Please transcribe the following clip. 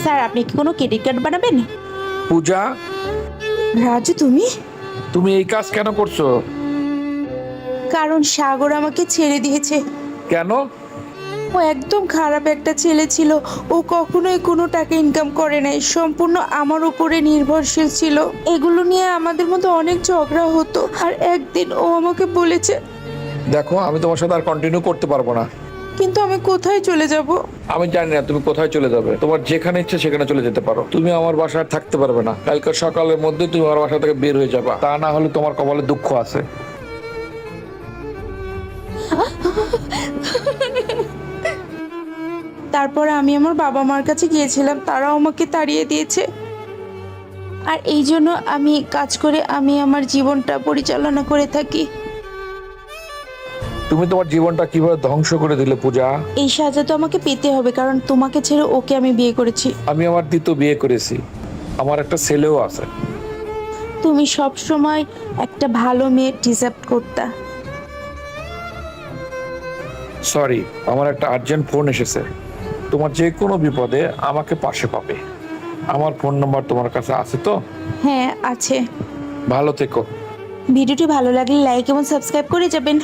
Sir, আপনি কি কোনো ক্রেডিট কার্ড বানাবেন? পূজা, রাজু, তুমি? তুমি এই কাজ কেন করছো? কারণ সাগর আমাকে ছেড়ে দিয়েছে। কেন? ও একদম খারাপ একটা ছেলে ছিল। ও কখনোই কোনো টাকা ইনকাম করে নাই, সম্পূর্ণ আমার উপরে নির্ভরশীল ছিল। এগুলো নিয়ে আমাদের মধ্যে অনেক ঝগড়া হতো। আর একদিন ও আমাকে বলেছে। দেখো, আমি তোমার সাথে আর কন্টিনিউ করতে পারবো না। কিন্তু আমি কোথায় চলে যাব? আমি জানি না তুমি কোথায় চলে যাবে। তোমার যেখানে ইচ্ছে সেখানে চলে যেতে পারো। তুমি আমার বাসায় থাকতে পারবে না। কালকে সকালের মধ্যে তুমি আমার বাসা থেকে বের হয়ে যাবা। তা না হলে তোমার কপালে দুঃখ আছে। তারপর আমি আমার বাবা মার কাছে গিয়েছিলাম, তারাও আমাকে তাড়িয়ে দিয়েছে। আর এই জন্য আমি কাজ করে আমি আমার জীবনটা পরিচালনা করে থাকি। তুমি তোমার জীবনটা কিভাবে ধ্বংস করে দিলে পূজা? এই সাজা তো আমাকে পেতে হবে, কারণ তোমাকে ছেড়ে ওকে আমি বিয়ে করেছি। আমি আমার দ্বিতীয় বিয়ে করেছি। আমার একটা ছেলেও আছে। তুমি সব সময় একটা ভালো মেয়ে ডিজার্ভ করতা। সরি, আমার একটা আর্জেন্ট ফোন এসেছে। তোমার যে কোনো বিপদে আমাকে পাশে পাবে। আমার ফোন নাম্বার তোমার কাছে আছে তো? হ্যাঁ, আছে। ভালো থেকো। ভিডিওটি ভালো লাগলে লাইক এবং সাবস্ক্রাইব করে যাবেন।